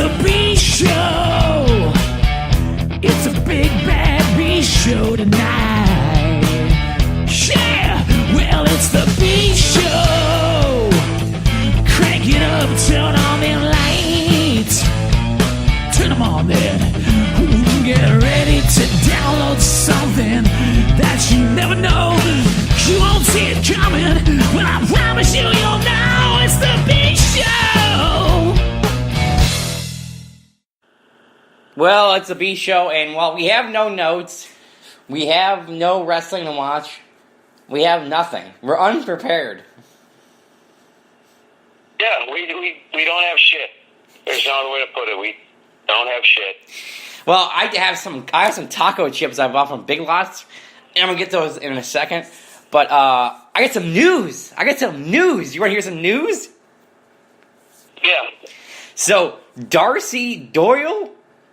the B show. It's a big bad B show tonight. Yeah, well, it's the B show. Crank it up, turn on them lights. Turn them on there. Get ready to download something that you never know. You won't see it coming, but I promise you'll know. It's the B show. Well, it's a B show, and while we have no notes, we have no wrestling to watch, we have nothing. We're unprepared. Yeah, we don't have shit. There's no other way to put it. We don't have shit. Well, I have some taco chips I bought from Big Lots, and I'm gonna get those in a second. But I got some news. You want to hear some news? Yeah. So Darcy Doyle,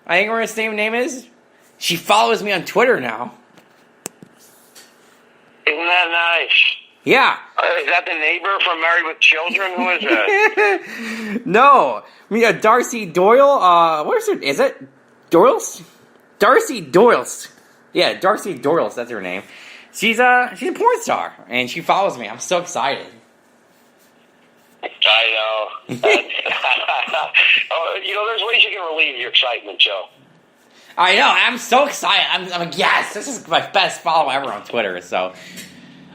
I think her name is. She follows me on Twitter now. Isn't that nice? Yeah. Is that the neighbor from Married with Children? Who is that? No. Darcy Doyle. Is it Doyle's? Darcy Doyle's. Yeah, Darcy Doyle's. That's her name. She's a porn star, and she follows me. I'm so excited. I know. There's ways you can relieve your excitement, Joe. I know. I'm so excited. I'm like, yes, this is my best follow ever on Twitter. So,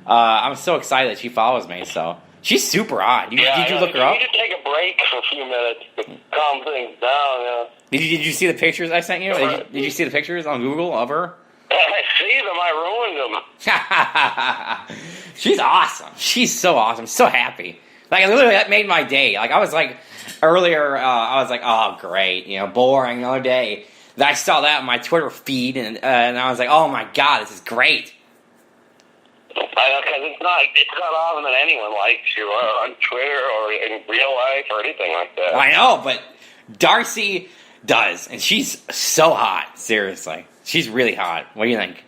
I'm so excited that she follows me. So, she's super hot. Did you look her up? You need to take a break for a few minutes to calm things down. Yeah. Did you see the pictures I sent you? Did you see the pictures on Google of her? I see them. I ruined them. She's awesome. She's so awesome. So happy. Like, literally, that made my day. Like, I was like, earlier, I was like, oh, great. Boring, another day. Then I saw that on my Twitter feed, and I was like, oh, my God, this is great. I know, because it's not often that anyone likes you on Twitter or in real life or anything like that. I know, but Darcy does, and she's so hot. Seriously. She's really hot. What do you think?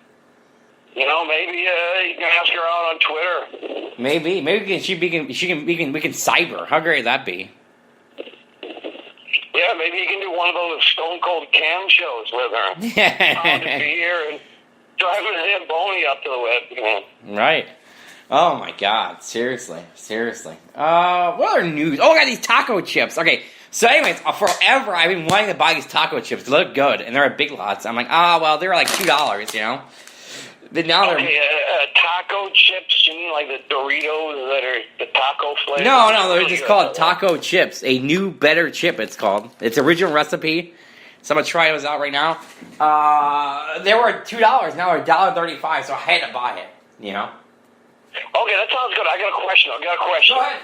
Maybe you can ask her out on Twitter. Maybe we can cyber. How great would that be? Yeah, maybe you can do one of those Stone Cold Cam shows with her. Pound a beer and driving a Zamboni up to the web. Right. Oh my God. Seriously. What other news? Oh, I got these taco chips. Okay. So anyways, forever I've been wanting to buy these taco chips. They look good, and they're at Big Lots. I'm like, well, they're like $2, But now they're taco chips. You mean like the Doritos that are the taco flavor? No, they're just called taco chips. A new, better chip. It's called. It's original recipe. So I'm gonna try those out right now. They were $2. Now they're $1.35. So I had to buy it. Okay, that sounds good. I got a question. Go ahead.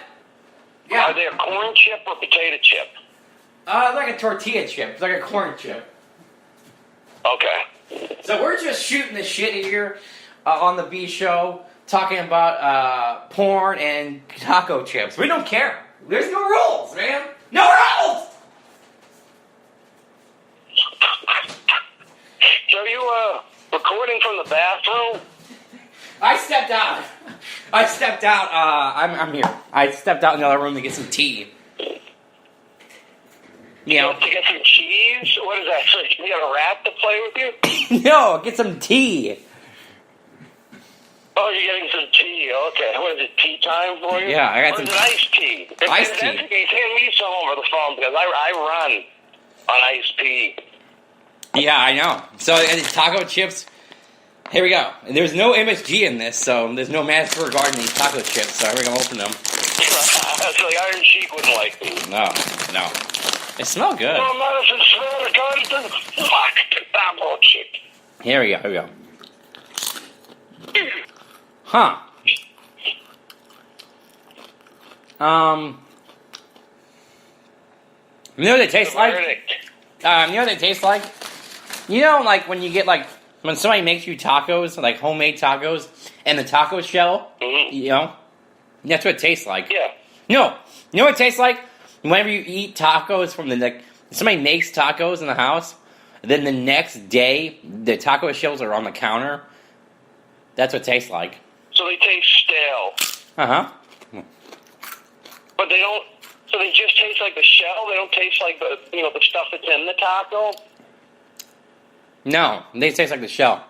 Yeah. Are they a corn chip or potato chip? Like a tortilla chip. It's like a corn chip. Okay. So we're just shooting the shit here on the B show, talking about porn and taco chips. We don't care. There's no rules, man. No rules! So are you recording from the bathroom? I stepped out. I'm here. I stepped out in the other room to get some tea. To get some cheese? What is that? So you got a rat to play with you? No, get some tea. Oh, you're getting some tea. Okay. What is it, tea time for you? Yeah, I got some tea. Iced tea. Iced tea. Hand me some over the phone because I run on iced tea. Yeah, I know. So these taco chips, here we go. And there's no MSG in this, so there's no master regarding these taco chips, so we're going to open them. So the Iron Sheik wouldn't like these. No. They smell good. No, medicine smell the content. Fuck the taco chip. Here we go. Huh. You know what they taste like? Like when you get when somebody makes you tacos, like homemade tacos, and the taco shell, that's what it tastes like. Yeah. No, you know what it tastes like? Whenever you eat tacos from somebody makes tacos in the house, then the next day the taco shells are on the counter. That's what it tastes like. So they taste stale. Uh-huh. But they don't So they just taste like the shell? They don't taste like the stuff that's in the taco? No, they taste like the shell.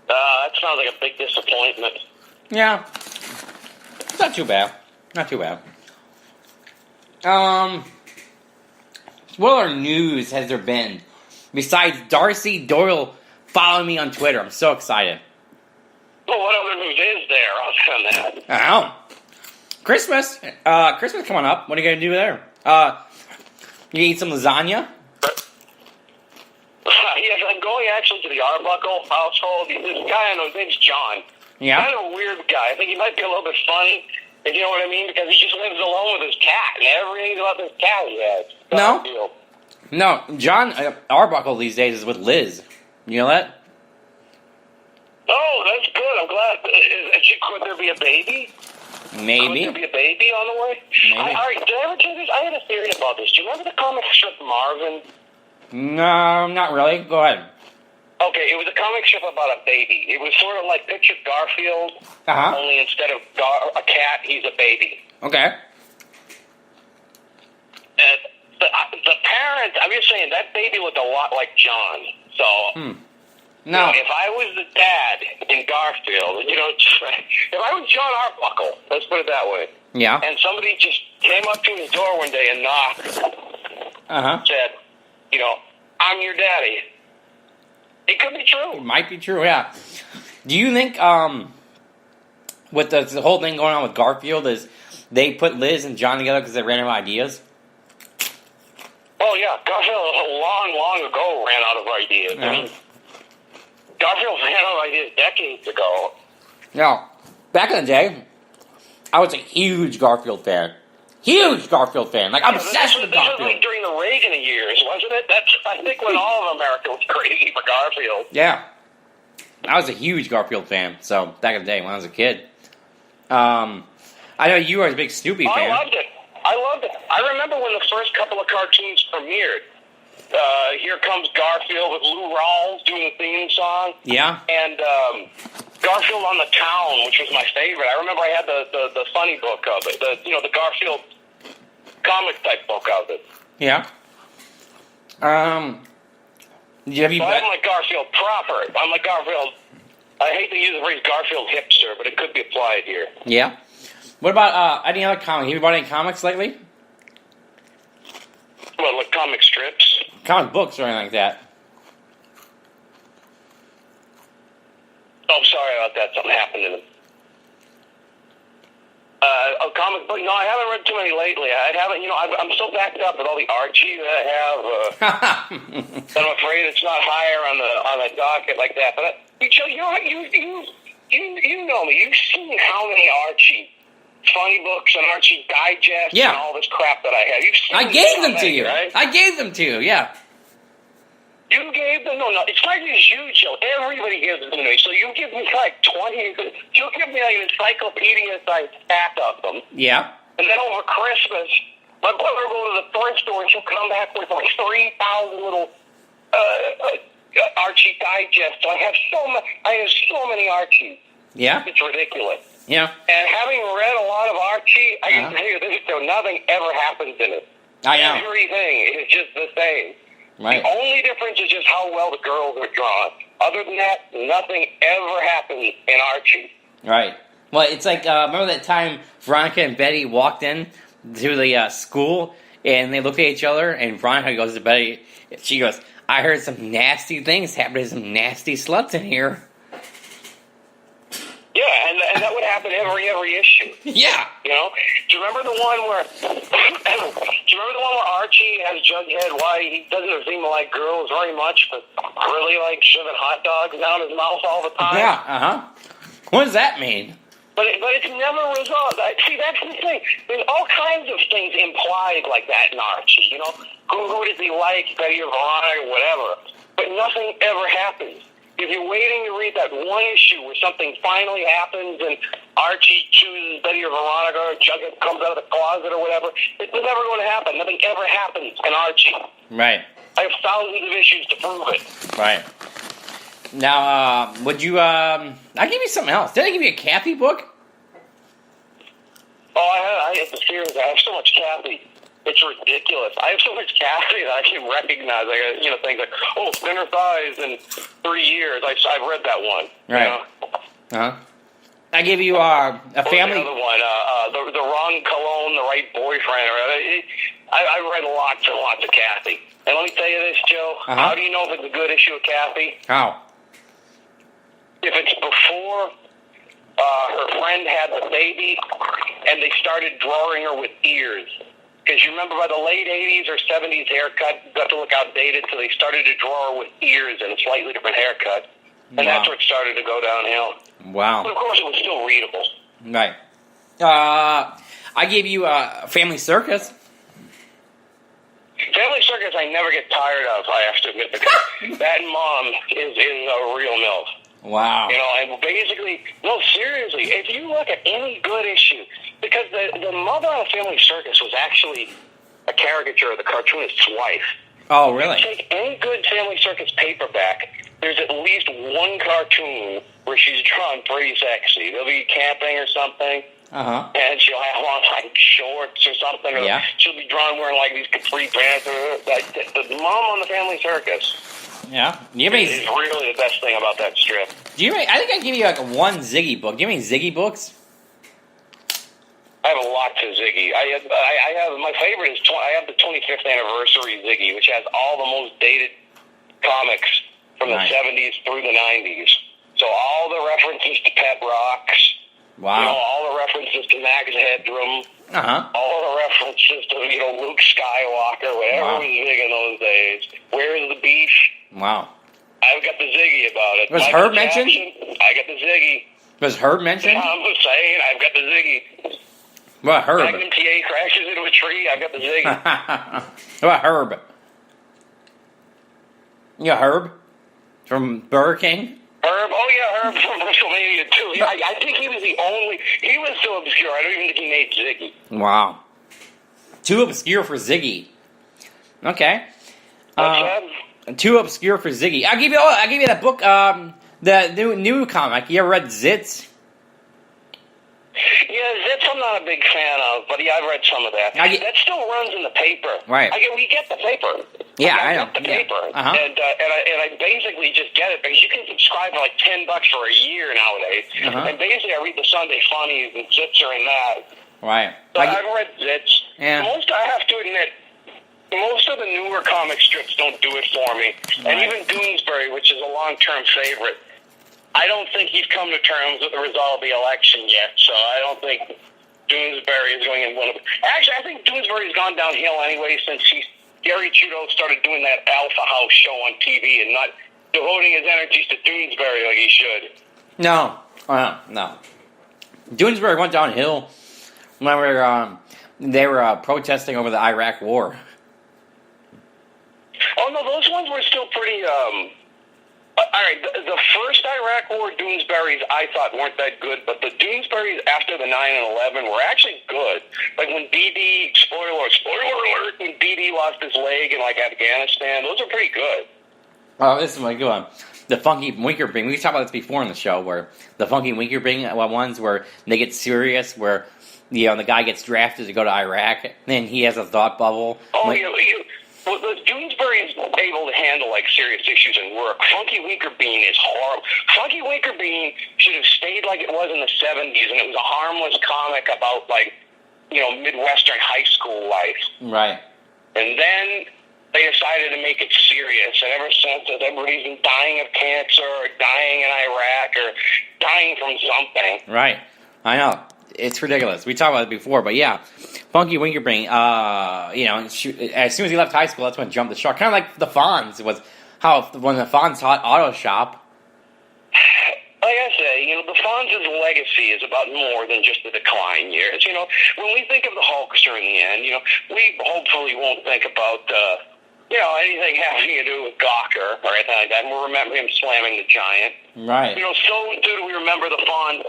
That sounds like a big disappointment. Yeah. It's not too bad. Not too bad. What other news has there been besides Darcy Doyle following me on Twitter? I'm so excited. Well, what other news is there on that? I don't know. Christmas. Christmas coming up. What are you going to do there? You eat some lasagna? Yes, I'm going actually to the Arbuckle household. This guy I know, his name's John. Yeah. Kind of a weird guy. I think he might be a little bit funny, if you know what I mean, because he just lives alone with his cat, and everything about this cat he has. No, John Arbuckle these days is with Liz. You know that? Oh, that's good. I'm glad. Could there be a baby? Maybe. Could there be a baby on the way? Maybe. Did I ever tell you this? I had a theory about this. Do you remember the comic strip Marvin? No, not really. Go ahead. Okay, it was a comic strip about a baby. It was sort of like picture Garfield, only instead of a cat, he's a baby. Okay. And the parents, I'm just saying, that baby looked a lot like John. So, No. if I was the dad in Garfield, if I was John Arbuckle, let's put it that way, Yeah. and somebody just came up to his door one day and knocked, said, I'm your daddy. It could be true. It might be true, yeah. Do you think, with the whole thing going on with Garfield is they put Liz and John together because they ran out of ideas? Oh, yeah. Garfield long ago ran out of ideas. Yeah. I mean, Garfield ran out of ideas decades ago. Now, back in the day, I was a huge Garfield fan. Huge Garfield fan. Like, obsessed with Garfield. This was like during the Reagan years, wasn't it? That's, I think, when all of America was crazy for Garfield. Yeah. I was a huge Garfield fan, so back in the day when I was a kid. I know you were a big Snoopy fan. I loved it. I remember when the first couple of cartoons premiered. Here Comes Garfield with Lou Rawls doing the theme song. Yeah. And Garfield on the Town, which was my favorite. I remember I had the funny book of it. The Garfield comic type book of it. Yeah. Have you? I'm like Garfield proper. I'm like Garfield. I hate to use the phrase Garfield hipster, but it could be applied here. Yeah. What about any other comic? Have you bought any comics lately? Well, like comic strips. Comic books or anything like that? Oh, sorry about that. Something happened in it. A comic book? No, I haven't read too many lately. I haven't. I'm so backed up with all the Archie that I have. That I'm afraid it's not higher on the docket like that. But you know me. You've seen how many Archie funny books and Archie Digest and all this crap that I have. You've seen I gave them to you. Right? I gave them to you. Yeah. You gave them? No. It's like this huge show. Everybody gives them to me. So you give me like 20. You'll give me like an encyclopedia-sized stack of them. Yeah. And then over Christmas, my brother will go to the thrift store and she'll come back with like 3,000 little Archie Digest. So I have so many Archies. Yeah. It's ridiculous. Yeah. And having read a lot of Archie, I can tell you this: nothing ever happens in it. I know. Everything is just the same. Right. The only difference is just how well the girls are drawn. Other than that, nothing ever happens in Archie. Right. Well, it's like, remember that time Veronica and Betty walked in to the school, and they looked at each other, and Veronica goes to Betty, she goes, I heard some nasty things happening to some nasty sluts in here. Yeah, and that would happen every issue. Yeah. Do you remember the one where Archie has Jughead? Why he doesn't seem to like girls very much, but really like shoving hot dogs down his mouth all the time? Yeah. What does that mean? But it's never resolved. See, that's the thing. There's all kinds of things implied like that in Archie. Who does he like, Betty or Veronica or whatever? But nothing ever happens. If you're waiting to read that one issue where something finally happens and Archie chooses Betty or Veronica or Jughead comes out of the closet or whatever, it's never going to happen. Nothing ever happens in Archie. Right. I have thousands of issues to prove it. Right. Now, would you, I give you something else. Did I give you a Kathy book? Oh, I seriously, I have so much Kathy. It's ridiculous. I have so much Kathy that I can recognize. Things like, thinner thighs in 3 years. I've read that one. Right. You know? Uh-huh. I give you a family. The other one, the wrong cologne, the right boyfriend. I read lots and lots of Kathy. And let me tell you this, Joe. Uh-huh. How do you know if it's a good issue of Kathy? How? If it's before her friend had the baby and they started drawing her with ears. Because you remember by the late 80s or 70s haircut got to look outdated, so they started to draw her with ears and a slightly different haircut. And that's where it started to go downhill. Wow. But of course, it was still readable. Right. I gave you Family Circus. Family Circus, I never get tired of, I have to admit, because that mom is a real MILF. Wow. And basically, no, seriously, if you look at any good issue, because the mother on Family Circus was actually a caricature of the cartoonist's wife. Oh, really? If you take any good Family Circus paperback, there's at least one cartoon where she's drawn pretty sexy. They'll be camping or something. Uh-huh. And she'll have on, like, shorts or something. Or yeah. She'll be drawn wearing, like, these capri pants. The mom on the Family Circus. Yeah. Do you have any? Is really the best thing about that strip. I think I give you like one Ziggy book. Do you have any Ziggy books? I have a lot to Ziggy. I have my favorite is I have the 25th anniversary Ziggy, which has all the most dated comics from the 70s through the 90s. So all the references to Pet Rocks. Wow. All the references to Max Headroom. Uh-huh. All the references to, Luke Skywalker, whatever was big in those days. Where's the beef? Wow. I've got the Ziggy about it. Was Michael Herb mentioned? Jackson, I got the Ziggy. Was Herb mentioned? I'm just saying, I've got the Ziggy. What, Herb? Magnum TA crashes into a tree, I've got the Ziggy. What about Herb? Yeah, Herb? From Burger King? Herb? Oh, yeah, Herb from WrestleMania, too. Yeah, I think he was the only... He was so obscure, I don't even think he made Ziggy. Wow. Too obscure for Ziggy. Okay. What's that? Too obscure for Ziggy. I'll give you that book, the new comic. You ever read Zitz? Yeah, Zitz I'm not a big fan of, but yeah, I've read some of that. That still runs in the paper. Right. We get the paper. Yeah, I know. Get the paper. Uh-huh. And I basically just get it because you can subscribe for like $10 for a year nowadays. Uh-huh. And basically I read the Sunday Funnies and Zitz are in that. Right. So I've read Zitz. Yeah. I have to admit, most of the newer comic strips don't do it for me. And even Doonesbury, which is a long-term favorite, I don't think he's come to terms with the result of the election yet, so I don't think Doonesbury is going in one of... Actually, I think Doonesbury's gone downhill anyway since Gary Trudeau started doing that Alpha House show on TV and not devoting his energies to Doonesbury like he should. No. No. Doonesbury went downhill when they were protesting over the Iraq War. Oh, no, those ones were still pretty... all right, the first Iraq War Doonesbury's I thought weren't that good, but the Doonesbury's after the 9/11 were actually good. Like when BD, spoiler alert, when BD lost his leg in like Afghanistan, those are pretty good. Oh, this is my good one. The Funky Winkerbing. We talked about this before in the show, where the Funky Winkerbing ones where they get serious, where the guy gets drafted to go to Iraq, and then he has a thought bubble. Oh, well, the Doonesbury is able to handle like serious issues and work. Funky Winkerbean is horrible. Funky Winkerbean should have stayed like it was in the 70s, and it was a harmless comic about like Midwestern high school life. Right. And then they decided to make it serious, and ever since everybody's been dying of cancer or dying in Iraq or dying from something. Right. I know. It's ridiculous. We talked about it before, but yeah. Funky Winkerbing, as soon as he left high school, that's when he jumped the shark. Kind of like the Fonz. It was when the Fonz taught auto shop. Like I say, the Fonz's legacy is about more than just the decline years. When we think of the Hulkster in the end, we hopefully won't think about, anything having to do with Gawker or anything like that. And we'll remember him slamming the Giant. Right. So do we remember the Fonz,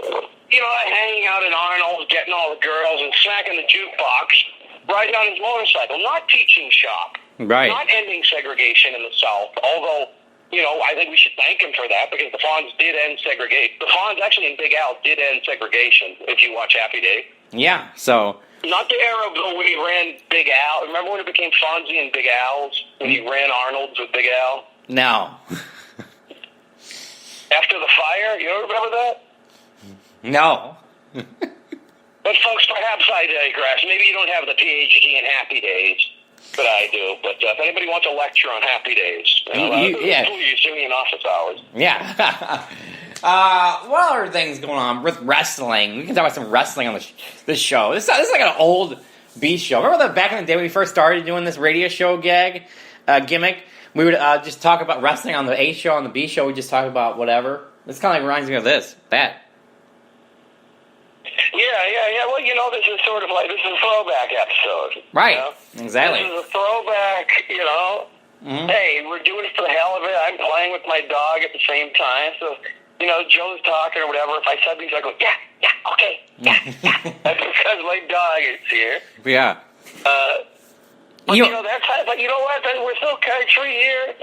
hanging out at Arnold's, getting all the girls and smacking the jukebox, riding on his motorcycle, not teaching shop. Right. Not ending segregation in the South, although... I think we should thank him for that because the Fonz did end segregation. The Fonz actually in Big Al did end segregation, if you watch Happy Day. Yeah, so Not the era though when he ran Big Al. Remember when it became Fonzie and Big Al's? When he ran Arnold's with Big Al? No. After the fire? You don't remember that? No. But folks, perhaps I digress. Maybe you don't have the PhD in Happy Days, but I do. But if anybody wants a lecture on Happy Days, yeah. you see me in office hours. Yeah. What other things going on with wrestling? We can talk about some wrestling on this show. This is like an old B show. Remember that back in the day when we first started doing this radio show gimmick? We would just talk about wrestling on the A show, on the B show. We just talk about whatever. This kind of reminds me of this. That. Yeah. Well, this is sort of like, this is a throwback episode. Right. You know? Exactly. This is a throwback, Mm-hmm. Hey, we're doing it for the hell of it. I'm playing with my dog at the same time, so, Joe's talking or whatever. If I said these, I go, yeah, okay, yeah. That's because my dog is here. Yeah. But, that's how, but you know what? We're so country here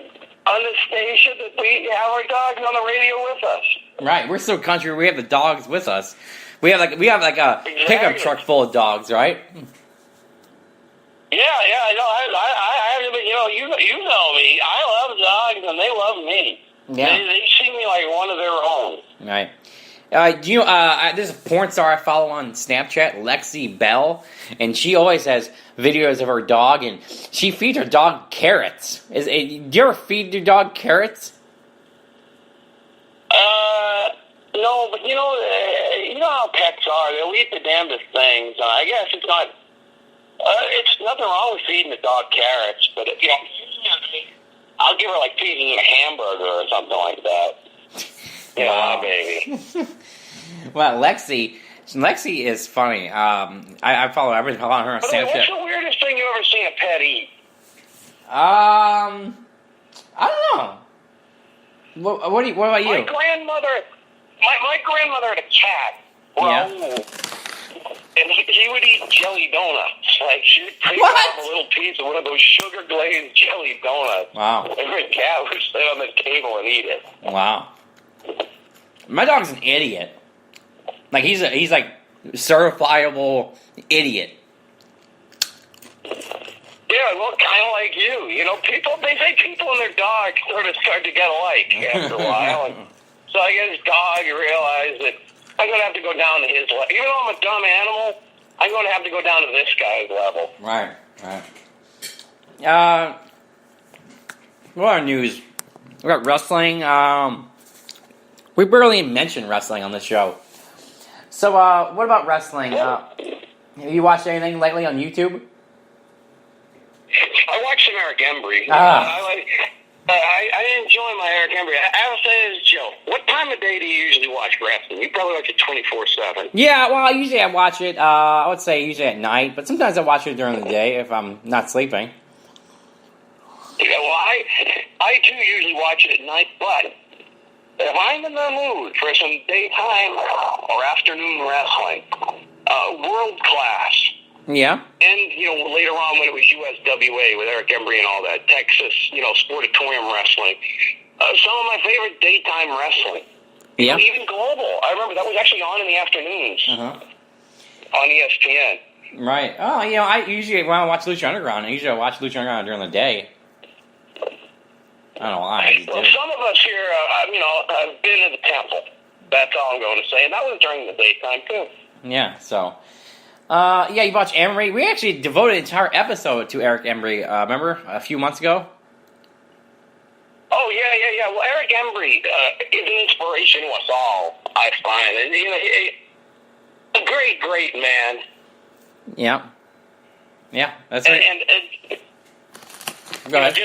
on the station that we have our dogs on the radio with us. Right. We're so country. We have the dogs with us. We have like a pickup truck full of dogs, right? Yeah. I you know me. I love dogs and they love me. Yeah. They see me like one of their own. Right. There's a porn star I follow on Snapchat, Lexi Bell, and she always has videos of her dog, and she feeds her dog carrots. Do you ever feed your dog carrots? No, but you know how pets are. They'll eat the damnedest things. I guess it's not. It's nothing wrong with feeding the dog carrots, but I'll give her like feeding a hamburger or something like that. Yeah, baby. Well, Lexi is funny. I follow everything on her on Snapchat. What's the weirdest thing you ever seen a pet eat? I don't know. What about you? My grandmother had a cat. Well, and he would eat jelly donuts. Like, she would take off a little piece of one of those sugar-glazed jelly donuts. Wow. And her cat would sit on the table and eat it. Wow. My dog's an idiot. Like, he's like certifiable idiot. Yeah, well, kind of like you. They say people and their dogs sort of start to get alike after a while. And so I guess dog realized that I'm going to have to go down to his level. Even though I'm a dumb animal, I'm going to have to go down to this guy's level. Right. What other news? We got wrestling. We barely mentioned wrestling on this show. So, what about wrestling? Have you watched anything lately on YouTube? I watched some Eric Embry. I enjoy my Eric Embry. I have to say this, Joe. What time of day do you usually watch wrestling? You probably watch it 24/7. Yeah, well, usually I watch it, I would say usually at night, but sometimes I watch it during the day if I'm not sleeping. Yeah, well, I too usually watch it at night, but if I'm in the mood for some daytime or afternoon wrestling, world class. Yeah. And, later on when it was USWA with Eric Embry and all that, Texas, Sportatorium wrestling. Some of my favorite daytime wrestling. Yeah. Even global. I remember that was actually on in the afternoons. On ESPN. Right. Oh, I usually, when I watch Lucha Underground, I watch Lucha Underground during the day. I don't know why. Well, some of us here, have been in the temple. That's all I'm going to say. And that was during the daytime, too. Yeah, so. You watch Embry. We actually devoted an entire episode to Eric Embry, remember, a few months ago? Oh, yeah. Well, Eric Embry is an inspiration to us all, I find. And, a great, great man. Yeah. Yeah, that's right. And go ahead.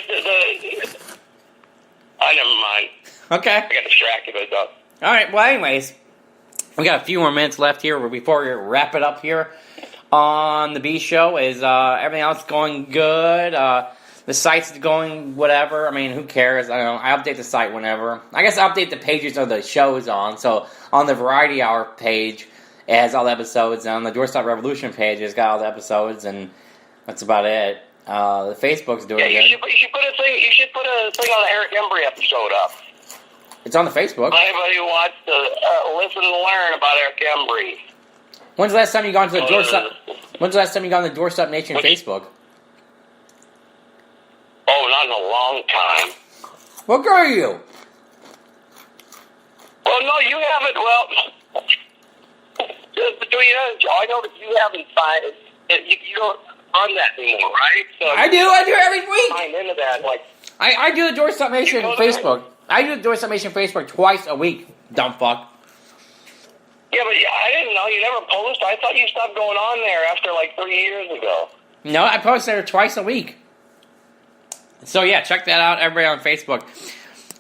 Never mind. Okay. I got distracted by that. All right, well, anyways, we got a few more minutes left here before we wrap it up here on the B show. Is everything else going good? The site's going whatever. I mean, who cares? I don't know. I update the site whenever. I guess I update the pages of the shows on. So on the Variety Hour page, it has all the episodes. And on the Doorstop Revolution page, it's got all the episodes, and that's about it. The Facebook's doing good. You should put a thing. You should put a thing on the Eric Embry episode up. It's on the Facebook. Anybody who wants to listen and learn about Eric Embry. When's the last time you got to the Doorstop? When's the last time you got on the Doorstop Nation Facebook? Oh, not in a long time. What girl are you? Well, no, you haven't. Well, just between us, Joe, I know that you haven't signed. You don't run that anymore, right? So I do every week. Sign into that, like. I do the Doorstop Nation Facebook. I do the Doorstop Nation Facebook twice a week, dumb fuck. Yeah, but I didn't know. You never post. I thought you stopped going on there after like 3 years ago. No, I post there twice a week. So yeah, check that out, everybody on Facebook.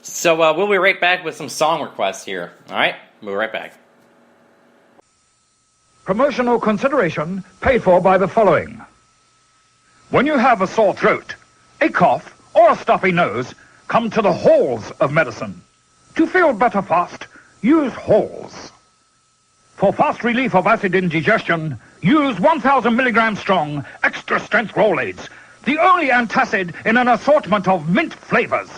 So we'll be right back with some song requests here. All right, we'll be right back. Promotional consideration paid for by the following. When you have a sore throat, a cough, or a stuffy nose, come to the halls of medicine. To feel better fast, use halls. For fast relief of acid indigestion, use 1,000 milligram strong, extra strength Rolaids, the only antacid in an assortment of mint flavors.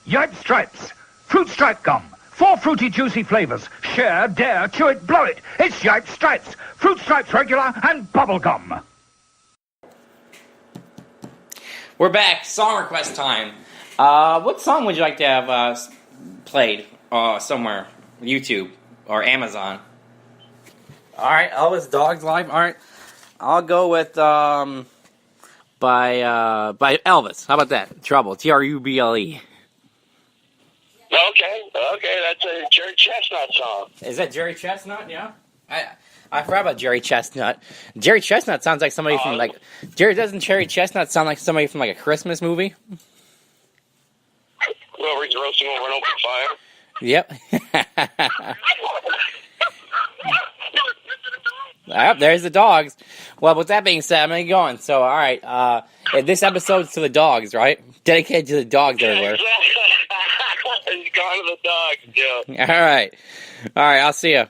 Yipe Stripes, fruit stripe gum, 4 fruity juicy flavors. Share, dare, chew it, blow it. It's Yipe Stripes, fruit stripes regular, and bubble gum. We're back. Song request time. What song would you like to have played somewhere? YouTube or Amazon? All right, Elvis Dogs Live. All right, I'll go with by Elvis. How about that? Trouble. Trouble. Okay, that's a Jerry Chestnut song. Is that Jerry Chestnut? Yeah. I forgot about Jerry Chestnut. Jerry Chestnut sounds like somebody from like Doesn't Jerry Chestnut sound like somebody from like a Christmas movie? Well, he's roasting over an open fire. Yep. There's the dogs. Well, with that being said, I'm gonna get going. So, all right, this episode's to the dogs, right? Dedicated to the dogs everywhere. He's gone to the dogs, Joe. All right. I'll see ya.